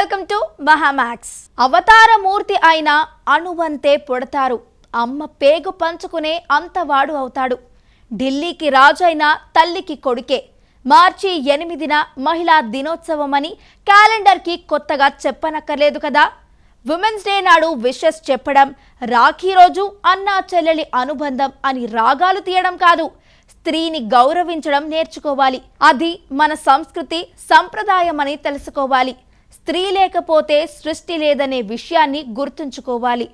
Welcome to Mahaa Max. అవతార మూర్తి అయిన అనువంతే పుడతారు. అమ్మ పేగు పంచుకునే అంతవాడు అవుతాడు. ఢిల్లీకి రాజైన తల్లికి కొడుకే. మార్చి 8న మహిళా దినోత్సవమని క్యాలెండర్కి కొత్తగా చెప్పనక్కర్లేదు కదా. విమెన్స్ డే నాడు విషెస్ చెప్పడం, రాఖీ రోజు అన్నా చెల్లెలి అనుబంధం అని రాగాలు తీయడం కాదు, స్త్రీని గౌరవించడం నేర్చుకోవాలి. అది మన సంస్కృతి సంప్రదాయమని తెలుసుకోవాలి. స్త్రీ లేకపోతే సృష్టి లేదనే విషయాన్ని గుర్తుంచుకోవాలి.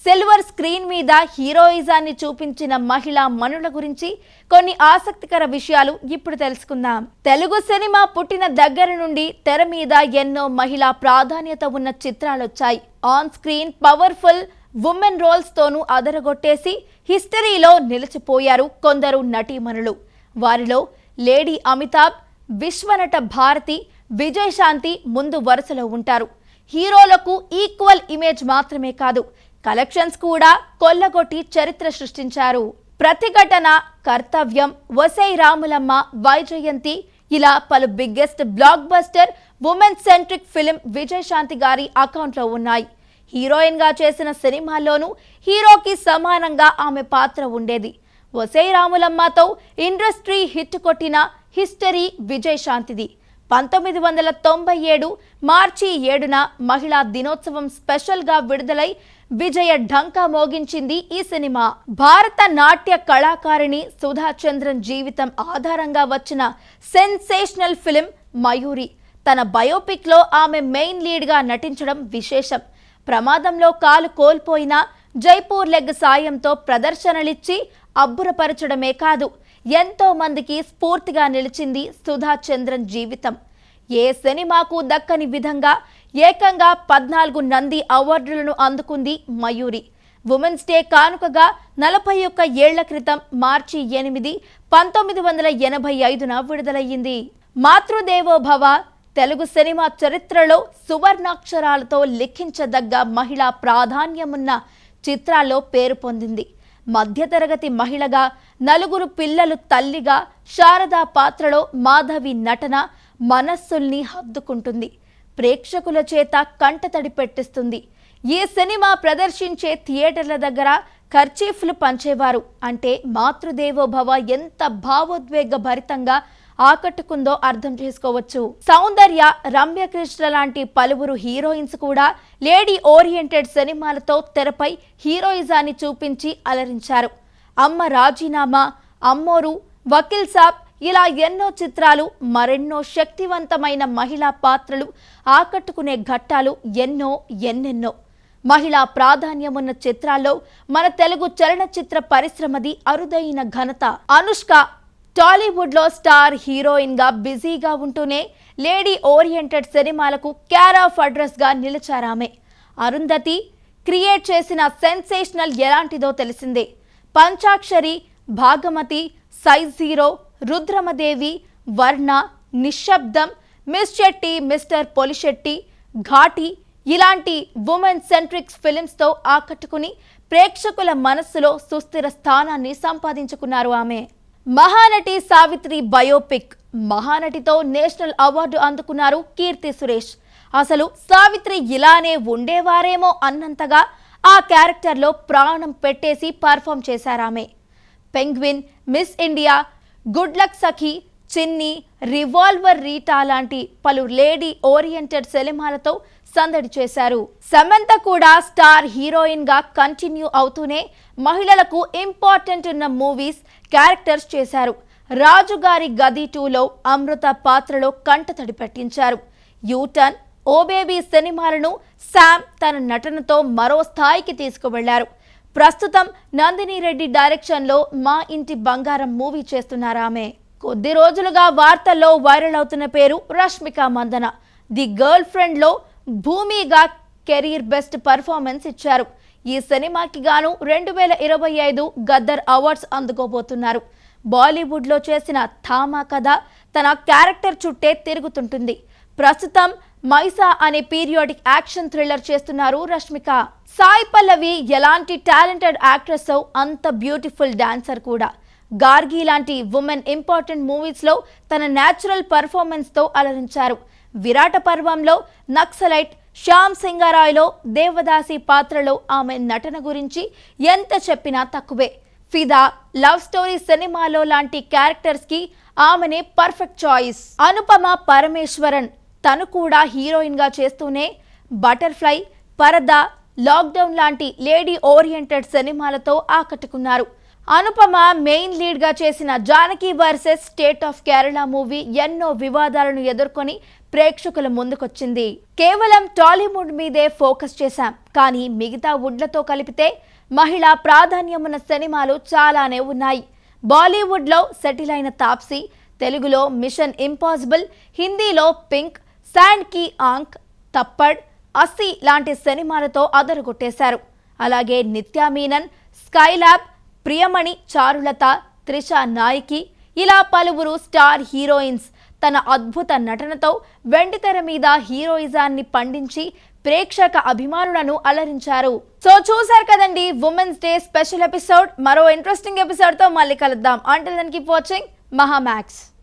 సిల్వర్ స్క్రీన్ మీద హీరోయిజాన్ని చూపించిన మహిళా మనుల గురించి కొన్ని ఆసక్తికర విషయాలు ఇప్పుడు తెలుసుకుందాం. తెలుగు సినిమా పుట్టిన దగ్గర నుండి తెర మీద ఎన్నో మహిళా ప్రాధాన్యత ఉన్న చిత్రాలొచ్చాయి. On screen powerful women roles తోనూ అదరగొట్టేసి హిస్టరీలో నిలిచిపోయారు కొందరు నటీమణులు. వారిలో లేడీ అమితాబ్, విశ్వనట భారతి, విజయశాంతి ముందు వరుసలో ఉంటారు. హీరోలకు ఈక్వల్ ఇమేజ్ మాత్రమే కాదు, కలెక్షన్స్ కూడా కొల్లగొట్టి చరిత్ర సృష్టించారు. ప్రతిఘటన, కర్తవ్యం, వసై రాములమ్మ, వైజయంతి ఇలా పలు biggest block buster women centric film Vijayashanti గారి అకౌంట్లో ఉన్నాయి. హీరోయిన్ గా చేసిన సినిమాల్లోనూ హీరోకి సమానంగా ఆమె పాత్ర ఉండేది. వసై రాములమ్మతో ఇండస్ట్రీ హిట్ కొట్టిన హిస్టరీ విజయశాంతిది. 1997 మార్చి 7న మహిళా దినోత్సవం స్పెషల్ గా విడుదలై విజయ ఢంకా మోగించింది ఈ సినిమా. భారత నాట్య కళాకారిణి సుధా చంద్రన్ జీవితం ఆధారంగా వచ్చిన సెన్సేషనల్ ఫిలిం మయూరి. తన బయోపిక్ లో ఆమె మెయిన్ లీడ్ గా నటించడం విశేషం. ప్రమాదంలో కాలు కోల్పోయిన జైపూర్ లెగ్ సాయంతో ప్రదర్శనలిచ్చి అబ్బురపరచడమే కాదు, ఎంతో మందికి స్ఫూర్తిగా నిలిచింది సుధా చంద్రన్ జీవితం. ఏ సినిమాకు దక్కని విధంగా ఏకంగా 14 నంది అవార్డులను అందుకుంది మయూరి. ఉమెన్స్ డే కానుకగా 41 ఏళ్ల క్రితం మార్చి 8, 1985న విడుదలయ్యింది. మాతృదేవోభవ తెలుగు సినిమా చరిత్రలో సువర్ణాక్షరాలతో లిఖించదగ్గ మహిళా ప్రాధాన్యమున్న చిత్రాల్లో పేరు పొందింది. మధ్యతరగతి మహిళగా, 4 పిల్లలు తల్లిగా శారదా పాత్రలో మాధవి నటన మనస్సుల్ని హత్తుకుంటుంది. ప్రేక్షకుల చేత కంటతడి పెట్టిస్తుంది. ఈ సినిమా ప్రదర్శించే థియేటర్ల దగ్గర కర్చీఫ్లు పంచేవారు. అంటే మాతృదేవోభవ ఎంత భావోద్వేగ భరితంగా ఆకట్టుకుందో అర్థం చేసుకోవచ్చు. సౌందర్య, రమ్యకృష్ణ లాంటి పలువురు హీరోయిన్స్ కూడా లేడీ ఓరియంటెడ్ సినిమాలతో తెరపై హీరోయిజాన్ని చూపించి అలరించారు. అమ్మ రాజీనామా, అమ్మోరు, వకీల్ సాబ్ ఇలా ఎన్నో చిత్రాలు, మరెన్నో శక్తివంతమైన మహిళా పాత్రలు, ఆకట్టుకునే ఘట్టాలు ఎన్నెన్నో. మహిళా ప్రాధాన్యమున్న చిత్రాల్లో మన తెలుగు చలనచిత్ర పరిశ్రమది అరుదైన ఘనత. అనుష్క టాలీవుడ్ లో స్టార్ హీరోయిన్ గా బిజీగా ఉంటూనే లేడీ ఓరియంటెడ్ సినిమాలకు కేర్ ఆఫ్ అడ్రస్ గా నిలిచారామె. అరుంధతి క్రియేట్ చేసిన సెన్సేషనల్ ఎలాంటిదో తెలిసిందే. పంచాక్షరి, భాగమతి, సైజ్ 0, రుద్రమదేవి, వర్ణ, నిశ్శబ్దం, మిస్ శెట్టి, మిస్టర్ పొలిశెట్టి, ఘాటి ఇలాంటి ఉమెన్ సెంట్రిక్ ఫిలిమ్స్ తో ఆకట్టుకుని ప్రేక్షకుల మనస్సులో సుస్థిర స్థానాన్ని సంపాదించుకున్నారు ఆమె. మహానటి సావిత్రి బయోపిక్. మహానటితో నేషనల్ అవార్డు అందుకున్నారు కీర్తి సురేష్. అసలు సావిత్రి ఇలానే ఉండేవారేమో అన్నంతగా ఆ క్యారెక్టర్లో ప్రాణం పెట్టేసి పర్ఫామ్ చేశారామె. Penguin, miss India, good luck Sakhi, Chinni, revolver Rita లాంటి పలు లేడీ ఓరియంటెడ్ సినిమాలతో సందడి చేశారు. సమంత కూడా స్టార్ హీరోయిన్ గా కంటిన్యూ అవుతూనే మహిళలకు ఇంపార్టెంట్ ఉన్న మూవీస్, క్యారెక్టర్స్ చేశారు. రాజుగారి గది 2లో అమృత పాత్రలో కంటతడి పెట్టించారు. యూటర్న్, ఓ బేబీ సినిమాలను శామ్ తన నటనతో మరో స్థాయికి తీసుకువెళ్లారు. ప్రస్తుతం నందిని రెడ్డి డైరెక్షన్లో మా ఇంటి బంగారం మూవీ చేస్తున్నారామె. కొద్ది రోజులుగా వార్తల్లో వైరల్ అవుతున్న పేరు Rashmika Mandanna. The girlfriend లో భూమిగా కెరీర్ బెస్ట్ పర్ఫార్మెన్స్ ఇచ్చారు. ఈ సినిమాకి గాను 2025 గద్దర్ అవార్డ్స్ అందుకోబోతున్నారు. బాలీవుడ్ లో చేసిన థామా కథ తన క్యారెక్టర్ చుట్టే తిరుగుతుంటుంది. ప్రస్తుతం మైసా అనే పీరియాడిక్ యాక్షన్ థ్రిల్లర్ చేస్తున్నారు రష్మిక. సాయి పల్లవి ఎలాంటి టాలెంటెడ్ యాక్ట్రెస్ అంత బ్యూటిఫుల్ డాన్సర్ కూడా. గార్గి లాంటి ఉమెన్ ఇంపార్టెంట్ మూవీస్ లో తన న్యాచురల్ పర్ఫార్మెన్స్ తో అలరించారు. విరాట పర్వంలో నక్సలైట్, శ్యామ్ సింగరాయ్లో దేవదాసి పాత్రలో ఆమె నటన గురించి ఎంత చెప్పినా తక్కువే. ఫిదా, లవ్ స్టోరీ సినిమాలో లాంటి క్యారెక్టర్స్ కి ఆమెనే పర్ఫెక్ట్ చాయిస్. అనుపమ పరమేశ్వరన్ తను కూడా హీరోయిన్ గా చేస్తూనే బటర్ఫ్లై, పరదా, లాక్డౌన్ లాంటి లేడీ ఓరియంటెడ్ సినిమాలతో ఆకట్టుకున్నారు. అనుపమ మెయిన్ లీడ్ గా చేసిన Janaki versus state of Kerala movie ఎన్నో వివాదాలను ఎదుర్కొని ప్రేక్షకుల ముందుకొచ్చింది. కేవలం టాలీవుడ్ మీదే ఫోకస్ చేశాం, కానీ మిగతా వుడ్లతో కలిపితే మహిళా ప్రాధాన్యమున్న సినిమాలు చాలానే ఉన్నాయి. బాలీవుడ్లో సెటిల్ అయిన తాప్సీ, తెలుగులో మిషన్ ఇంపాసిబుల్, హిందీలో పింక్, శాండ్ కి ఆంక్, తప్పడ్, అస్సీ లాంటి సినిమాలతో అదరగొట్టేశారు. అలాగే నిత్యా మీనన్, స్కైలాబ్, ప్రియమణి, చారులత, త్రిష నాయకి ఇలా పలువురు స్టార్ హీరోయిన్స్ తన అద్భుత నటనతో వెండితెర మీద హీరోయిజాన్ని పండించి ప్రేక్షక అభిమానులను అలరించారు. సో చూశారు కదండి ఉమెన్స్ డే స్పెషల్ ఎపిసోడ్. మరో ఇంట్రెస్టింగ్ ఎపిసోడ్ తో మళ్ళీ కలుద్దాం. Until then keep watching Mahaa Max.